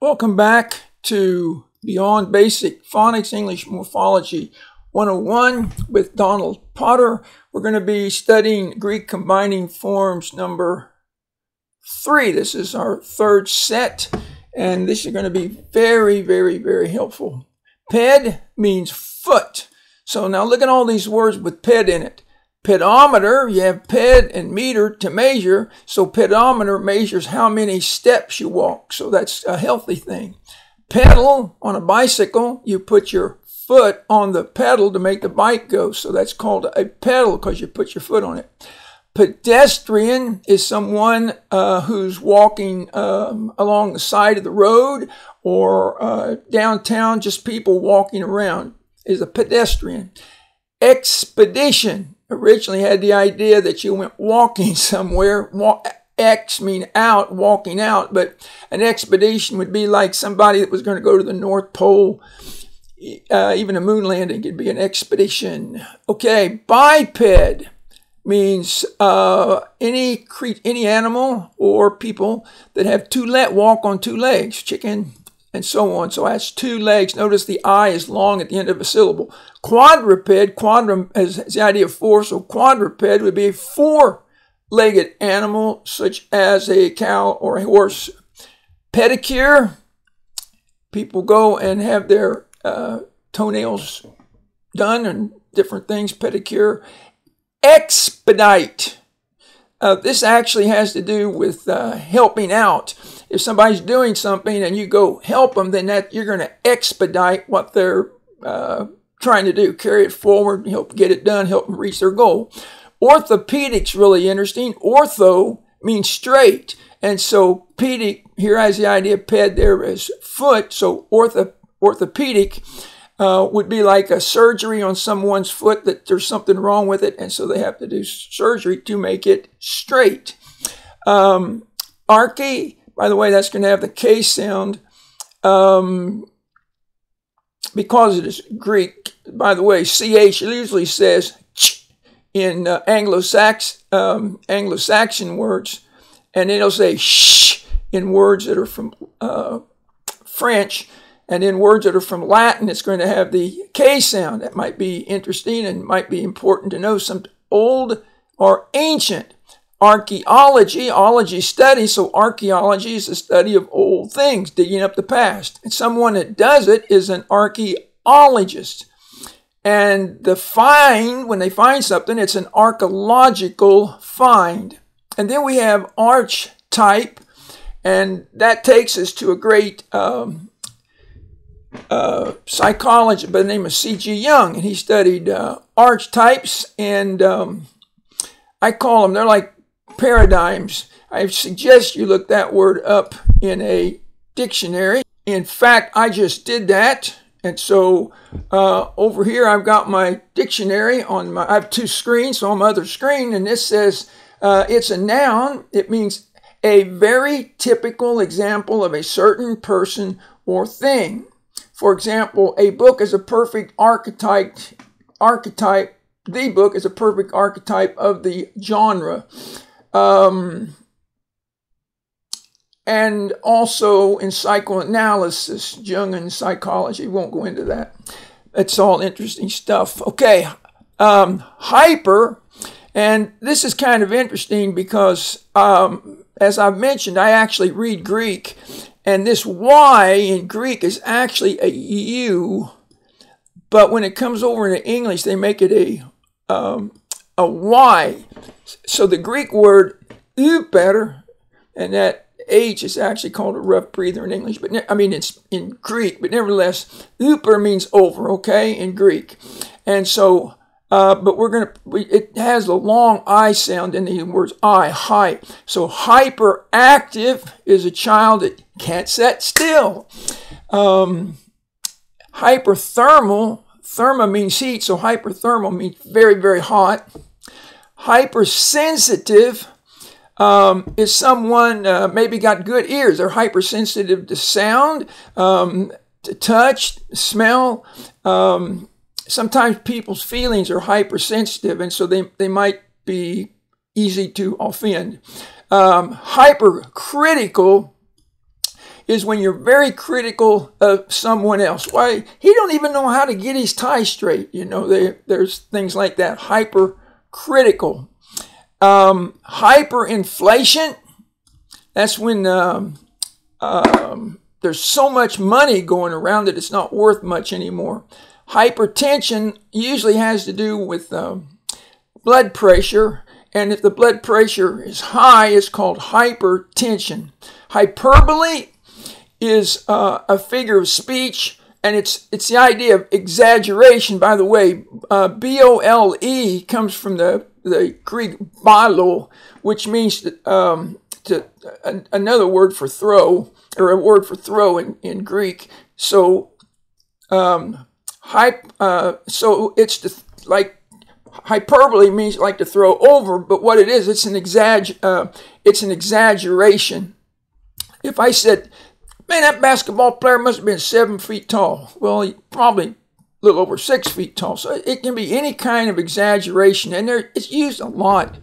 Welcome back to Beyond Basic Phonics English Morphology 101 with Donald Potter. We're going to be studying Greek combining forms number 3. This is our third set, and this is going to be very, very helpful. Ped means foot. So now look at all these words with ped in it. Pedometer, you have ped and meter to measure. So pedometer measures how many steps you walk. So that's a healthy thing. Pedal, on a bicycle, you put your foot on the pedal to make the bike go. So that's called a pedal because you put your foot on it. Pedestrian is someone who's walking along the side of the road or downtown, just people walking around is a pedestrian. Expedition originally had the idea that you went walking somewhere. X mean out, walking out, but an expedition would be like somebody that was going to go to the North Pole. Even a moon landing could be an expedition. Okay, biped means any animal or people that have walk on two legs, chicken and so on. So that's two legs. Notice the I is long at the end of a syllable. Quadruped, quadrum is the idea of four, so quadruped would be a four-legged animal such as a cow or a horse. Pedicure, people go and have their toenails done and different things, pedicure. Expedite. This actually has to do with helping out. If somebody's doing something and you go help them, then you're going to expedite what they're trying to do. Carry it forward, help get it done, help them reach their goal. Orthopedic's really interesting. Ortho means straight. And so pedic, here has the idea of ped there as foot. So orthopedic would be like a surgery on someone's foot that there's something wrong with it, and so they have to do surgery to make it straight. Arche, by the way, that's going to have the K sound because it is Greek. By the way, CH usually says ch in Anglo-Saxon words, and it'll say sh in words that are from French. And in words that are from Latin, it's going to have the K sound. That might be interesting and might be important to know. Some old or ancient. Archaeology, ology study. So archaeology is the study of old things, digging up the past. And someone that does it is an archaeologist. And the find, when they find something, it's an archaeological find. And then we have archetype. And that takes us to a great psychologist by the name of C.G. Jung, and he studied archetypes, and I call them, they're like paradigms. I suggest you look that word up in a dictionary. In fact, I just did that, and so over here I've got my dictionary on I have two screens, so on my other screen, and this says it's a noun. It means a very typical example of a certain person or thing. For example, a book is a perfect archetype. The book is a perfect archetype of the genre. And also in psychoanalysis, Jungian psychology. Won't go into that. It's all interesting stuff. Okay, hyper. And this is kind of interesting because, as I've mentioned, I actually read Greek. And this Y in Greek is actually a U, but when it comes over into English, they make it a Y. So the Greek word uper, and that H is actually called a rough breather in English, but I mean it's in Greek, but nevertheless, uper means over, okay, in Greek. And so, but it has a long I sound in the words hype. So hyperactive is a child that can't sit still. Hyperthermal, therma means heat, so hyperthermal means very hot. Hypersensitive is someone maybe got good ears. They're hypersensitive to sound, to touch, smell. Sometimes people's feelings are hypersensitive, and so they might be easy to offend. Hypercritical is when you're very critical of someone else. Why, he don't even know how to get his tie straight. You know, there's things like that. Hypercritical. Hyperinflation. That's when there's so much money going around that it's not worth much anymore. Hypertension usually has to do with blood pressure. And if the blood pressure is high, it's called hypertension. Hyperbole is a figure of speech, and it's the idea of exaggeration. By the way, B-O-L-E comes from the Greek balo, which means another word for throw, or a word for throw in Greek. So, so it's like. Hyperbole means like to throw over, but what it is, it's an exaggeration. If I said, man, that basketball player must have been 7 feet tall. Well, he probably a little over 6 feet tall. So it can be any kind of exaggeration, and it's used a lot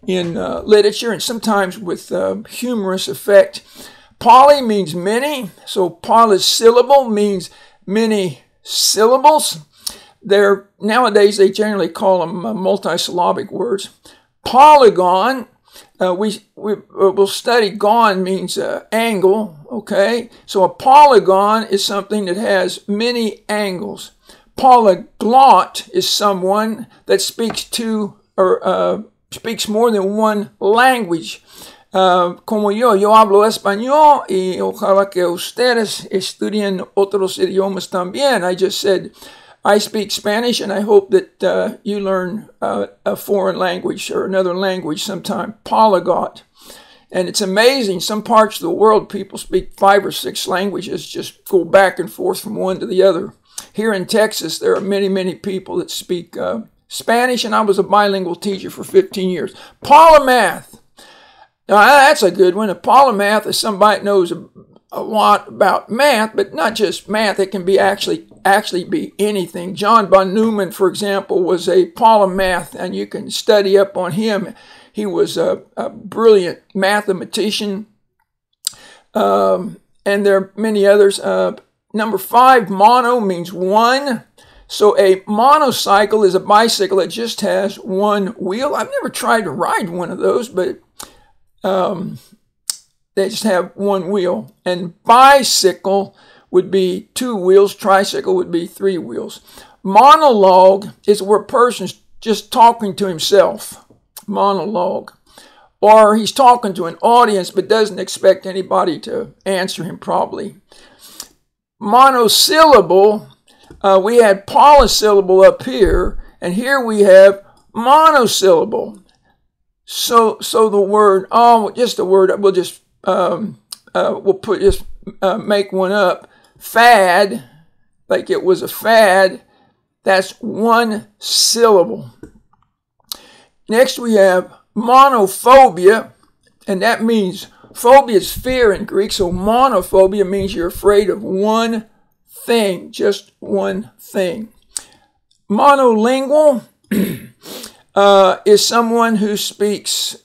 in literature and sometimes with humorous effect. Poly means many, so polysyllable means many syllables. Nowadays, they generally call them multisyllabic words. Polygon, we'll study gon means angle, okay? So a polygon is something that has many angles. Polyglot is someone that speaks two or speaks more than one language. Como yo hablo español y ojalá que ustedes estudien otros idiomas también. I just said, I speak Spanish, and I hope that you learn a foreign language or another language sometime. Polyglot. And it's amazing. Some parts of the world, people speak 5 or 6 languages, just go back and forth from one to the other. Here in Texas, there are many, many people that speak Spanish, and I was a bilingual teacher for 15 years. Polymath. Now, that's a good one. A polymath is somebody that knows a lot about math, but not just math. It can be actually be anything. John von Neumann, for example, was a polymath, and you can study up on him. He was a brilliant mathematician, and there are many others. Number 5, mono means one. So a monocycle is a bicycle that just has one wheel. I've never tried to ride one of those, but they just have one wheel. And bicycle would be 2 wheels. Tricycle would be 3 wheels. Monologue is where a person's just talking to himself. Monologue. Or he's talking to an audience but doesn't expect anybody to answer him probably. Monosyllable, we had polysyllable up here, and here we have monosyllable. So the word, just the word, we'll just make one up. Fad, like it was a fad, that's 1 syllable. Next we have monophobia, and that means phobia is fear in Greek, so monophobia means you're afraid of one thing, just one thing. Monolingual is someone who speaks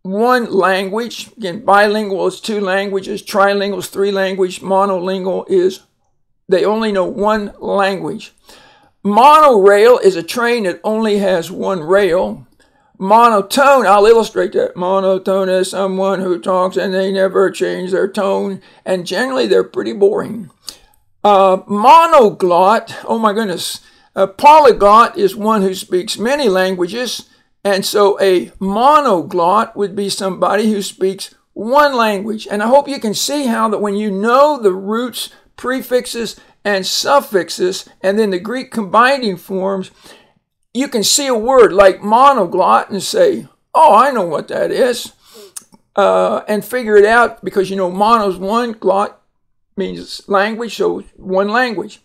one language. Again, bilingual is 2 languages, trilingual is 3 languages, monolingual is they only know one language. Monorail is a train that only has one rail. Monotone, I'll illustrate that. Monotone is someone who talks and they never change their tone, and generally they're pretty boring. Monoglot, oh my goodness, a polyglot is one who speaks many languages, and so a monoglot would be somebody who speaks one language. And I hope you can see how that when you know the roots, prefixes, and suffixes, and then the Greek combining forms, you can see a word like monoglot and say, oh, I know what that is, and figure it out, because you know mono's one, glot means language, so one language.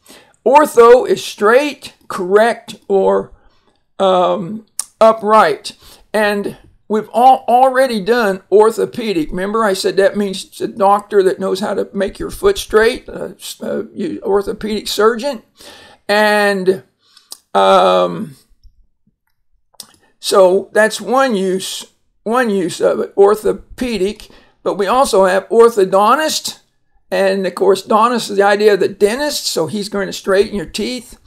Ortho is straight, correct, or upright. And we've already done orthopedic. Remember I said that means it's a doctor that knows how to make your foot straight, orthopedic surgeon. And so that's one use of it, orthopedic. But we also have orthodontist. And, of course, dontist is the idea of the dentist, so he's going to straighten your teeth.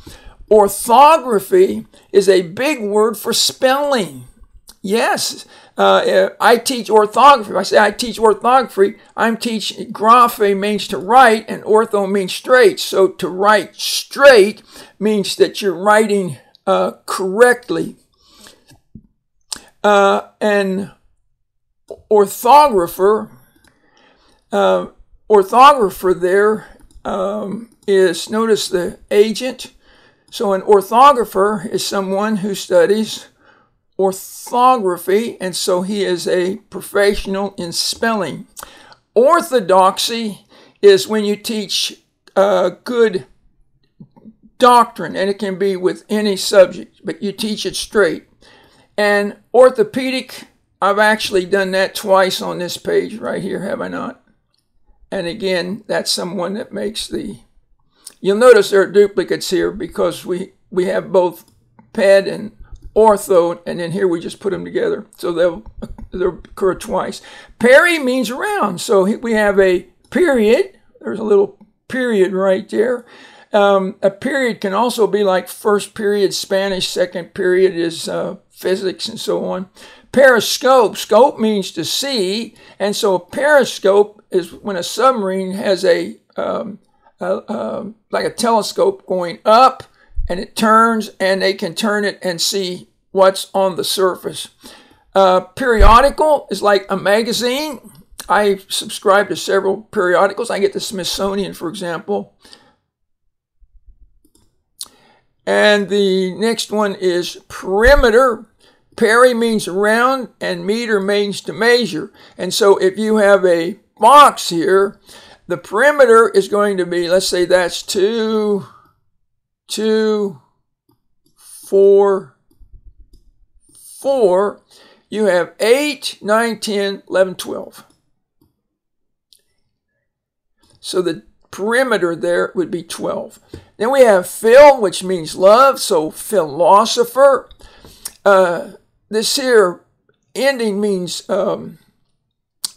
Orthography is a big word for spelling. Yes, I teach orthography. If I say I teach orthography, I'm teaching. Graphe means to write, and ortho means straight. So to write straight means that you're writing correctly. And orthographer there is, notice the agent. So an orthographer is someone who studies orthography, and so he is a professional in spelling. Orthodoxy is when you teach good doctrine, and it can be with any subject, but you teach it straight. And orthopedic, I've actually done that twice on this page right here, have I not? And again, that's someone that makes the... You'll notice there are duplicates here because we have both ped and ortho, and then here we just put them together. So they'll occur twice. Peri means around. So we have a period. There's a little period right there. A period can also be like first period Spanish, second period is physics, and so on. Periscope. Scope means to see, and so a periscope is when a submarine has a like a telescope going up, and it turns, and they can turn it and see what's on the surface. Periodical is like a magazine. I subscribe to several periodicals. I get the Smithsonian, for example. And the next one is perimeter. Peri means around, and meter means to measure. And so if you have a box here, the perimeter is going to be, let's say that's 2, 4, 4. You have 8, 9, 10, 11, 12. So the perimeter there would be 12. Then we have phil, which means love, so philosopher. This here ending means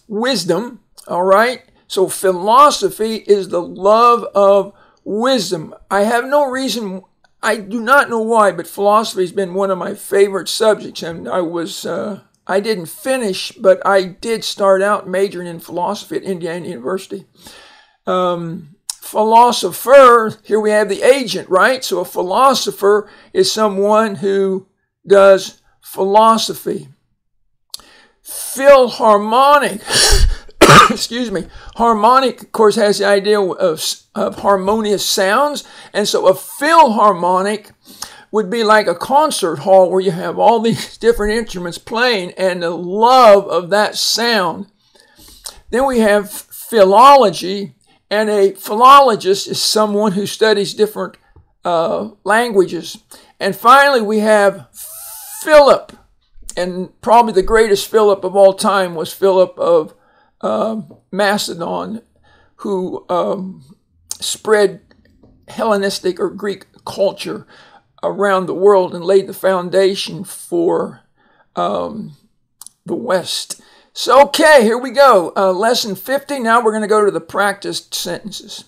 wisdom, all right? So philosophy is the love of wisdom. I have no reason, I do not know why, but philosophy has been one of my favorite subjects. And I didn't finish, but I did start out majoring in philosophy at Indiana University. Philosopher, here we have the agent, right? So a philosopher is someone who does philosophy. Philharmonic, excuse me. Harmonic, of course, has the idea of harmonious sounds. And so a philharmonic would be like a concert hall where you have all these different instruments playing and the love of that sound. Then we have philology, and a philologist is someone who studies different languages. And finally, we have Philip, and probably the greatest Philip of all time was Philip of Macedon, who spread Hellenistic or Greek culture around the world and laid the foundation for the West. So, okay, here we go. Lesson 50. Now we're going to go to the practiced sentences.